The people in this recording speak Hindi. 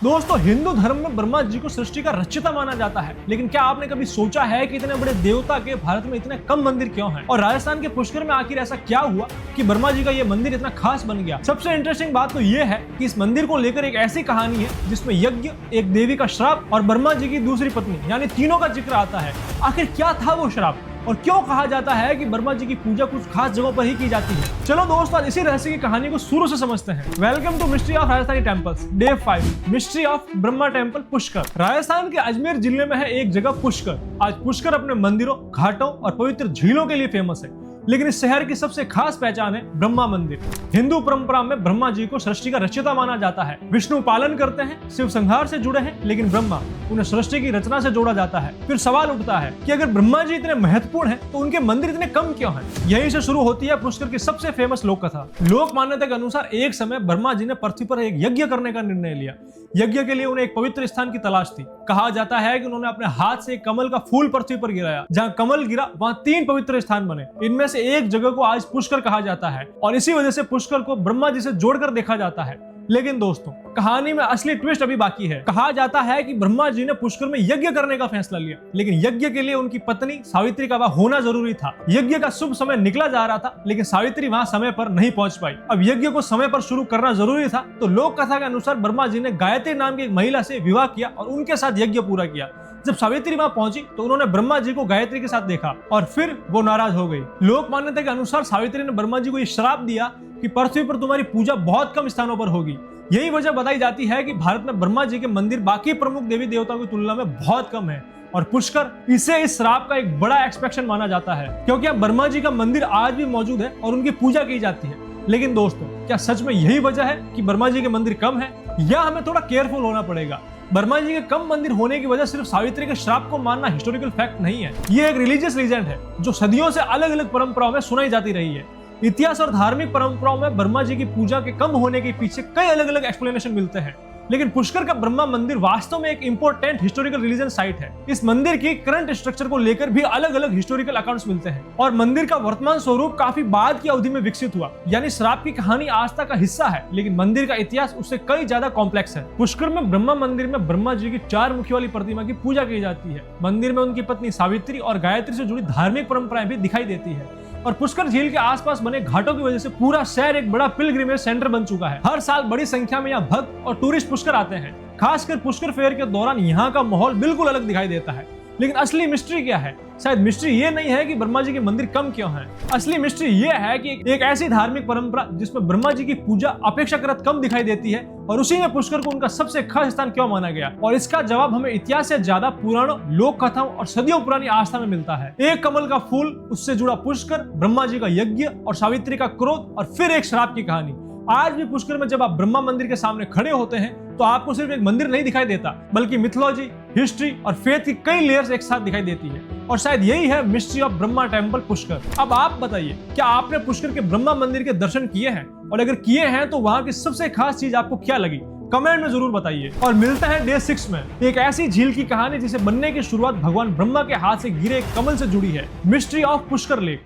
दोस्तों, हिंदू धर्म में ब्रह्मा जी को सृष्टि का रचयिता माना जाता है, लेकिन क्या आपने कभी सोचा है कि इतने बड़े देवता के भारत में इतने कम मंदिर क्यों हैं? और राजस्थान के पुष्कर में आखिर ऐसा क्या हुआ कि ब्रह्मा जी का ये मंदिर इतना खास बन गया? सबसे इंटरेस्टिंग बात तो ये है कि इस मंदिर को लेकर एक ऐसी कहानी है जिसमें यज्ञ, एक देवी का श्राप और ब्रह्मा जी की दूसरी पत्नी यानी तीनों का जिक्र आता है। आखिर क्या था वो श्राप और क्यों कहा जाता है कि ब्रह्मा जी की पूजा कुछ खास जगहों पर ही की जाती है? चलो दोस्तों, आज इसी रहस्य की कहानी को शुरू से समझते हैं। Welcome to mystery of Rajasthani temples day 5, mystery of Brahma temple Pushkar. Rajasthan के अजमेर जिले में है एक जगह पुष्कर। आज पुष्कर अपने मंदिरों, घाटों और पवित्र झीलों के लिए फेमस है, लेकिन इस शहर की सबसे खास पहचान है ब्रह्मा मंदिर। हिंदू परंपरा में ब्रह्मा जी को सृष्टि का रचयिता माना जाता है। विष्णु पालन करते हैं, शिव संहार से जुड़े हैं, लेकिन ब्रह्मा उन्हें सृष्टि की रचना से जोड़ा जाता है। फिर सवाल उठता है कि अगर ब्रह्मा जी इतने महत्वपूर्ण हैं, तो उनके मंदिर इतने कम क्यों हैं? यहीं से शुरू होती है पुष्कर की सबसे फेमस लोक कथा। लोक मान्यता के अनुसार एक समय ब्रह्मा जी ने पृथ्वी पर एक यज्ञ करने का निर्णय लिया। यज्ञ के लिए उन्हें एक पवित्र स्थान की तलाश थी। कहा जाता है कि उन्होंने अपने हाथ से एक कमल का फूल पृथ्वी पर गिराया। जहां कमल गिरा वहां 3 पवित्र स्थान बने। इनमें से एक जगह को आज पुष्कर कहा जाता है और इसी वजह से पुष्कर को ब्रह्मा जी से जोड़कर देखा जाता है। लेकिन दोस्तों, कहानी में असली ट्विस्ट अभी बाकी है। कहा जाता है कि ब्रह्मा जी ने पुष्कर में यज्ञ करने का फैसला लिया, लेकिन यज्ञ के लिए उनकी पत्नी सावित्री का वहां होना जरूरी था। यज्ञ का शुभ समय निकला जा रहा था, लेकिन सावित्री वहां समय पर नहीं पहुंच पाई। अब यज्ञ को समय पर शुरू करना जरूरी था, तो लोक कथा के अनुसार ब्रह्मा जी ने गायत्री नाम की एक महिला से विवाह किया और उनके साथ यज्ञ पूरा किया। जब सावित्री वहां पहुंची तो उन्होंने ब्रह्मा जी को गायत्री के साथ देखा और फिर वो नाराज हो गई। लोक मान्यता के अनुसार सावित्री ने ब्रह्मा जी को ये श्राप दिया कि पृथ्वी पर तुम्हारी पूजा बहुत कम स्थानों पर होगी। यही वजह बताई जाती है कि भारत में ब्रह्मा जी के मंदिर बाकी प्रमुख देवी देवताओं की तुलना में बहुत कम है और पुष्कर इसे इस श्राप का एक बड़ा एक्सपेक्शन माना जाता है, क्योंकि अब ब्रह्मा जी का मंदिर आज भी मौजूद है और उनकी पूजा की जाती है। लेकिन दोस्तों, क्या सच में यही वजह है कि ब्रह्मा जी के मंदिर कम है, या हमें थोड़ा केयरफुल होना पड़ेगा? ब्रह्मा जी के कम मंदिर होने की वजह सिर्फ सावित्री के श्राप को मानना हिस्टोरिकल फैक्ट नहीं है। ये एक रिलीजियस लीजेंड है जो सदियों से अलग अलग परंपराओं में सुनाई जाती रही है। इतिहास और धार्मिक परंपराओं में ब्रह्मा जी की पूजा के कम होने के पीछे कई अलग अलग एक्सप्लेनेशन मिलते हैं, लेकिन पुष्कर का ब्रह्मा मंदिर वास्तव में एक इंपॉर्टेंट हिस्टोरिकल रिलीजन साइट है। इस मंदिर की करंट स्ट्रक्चर को लेकर भी अलग अलग हिस्टोरिकल अकाउंट्स मिलते हैं और मंदिर का वर्तमान स्वरूप काफी बाद की अवधि में विकसित हुआ। यानी श्राप की कहानी आस्था का हिस्सा है, लेकिन मंदिर का इतिहास उससे कई ज्यादा कॉम्प्लेक्स है। पुष्कर में ब्रह्मा मंदिर में ब्रह्मा जी की 4 मुखी वाली प्रतिमा की पूजा की जाती है। मंदिर में उनकी पत्नी सावित्री और गायत्री से जुड़ी धार्मिक परंपराएं भी दिखाई देती है और पुष्कर झील के आसपास बने घाटों की वजह से पूरा शहर एक बड़ा पिलग्रिमेज सेंटर बन चुका है। हर साल बड़ी संख्या में यहाँ भक्त और टूरिस्ट पुष्कर आते हैं। खासकर पुष्कर फेयर के दौरान यहाँ का माहौल बिल्कुल अलग दिखाई देता है। लेकिन असली मिस्ट्री क्या है? शायद मिस्ट्री ये नहीं है कि ब्रह्मा जी के मंदिर कम क्यों हैं। असली मिस्ट्री ये है कि एक ऐसी धार्मिक परंपरा जिसमें ब्रह्मा जी की पूजा अपेक्षाकृत कम दिखाई देती है और उसी में पुष्कर को उनका सबसे खास स्थान क्यों माना गया। और इसका जवाब हमें इतिहास से ज्यादा पुराणों, लोक कथाओं और सदियों पुरानी आस्था में मिलता है। एक कमल का फूल, उससे जुड़ा पुष्कर, ब्रह्मा जी का यज्ञ और सावित्री का क्रोध और फिर एक श्राप की कहानी। आज भी पुष्कर में जब आप ब्रह्मा मंदिर के सामने खड़े होते हैं तो आपको सिर्फ एक मंदिर नहीं दिखाई देता, बल्कि मिथोलॉजी, हिस्ट्री और फेथ की कई लेयर्स एक साथ दिखाई देती है। और शायद यही है mystery of Brahma temple Pushkar. अब आप बताइए, क्या आपने पुष्कर के ब्रह्मा मंदिर के दर्शन किए हैं? और अगर किए हैं तो वहां की सबसे खास चीज आपको क्या लगी? कमेंट में जरूर बताइए। और मिलते हैं डे 6 में एक ऐसी झील की कहानी जिसे बनने की शुरुआत भगवान ब्रह्मा के हाथ से गिरे एक कमल से जुड़ी है। Mystery of Pushkar lake.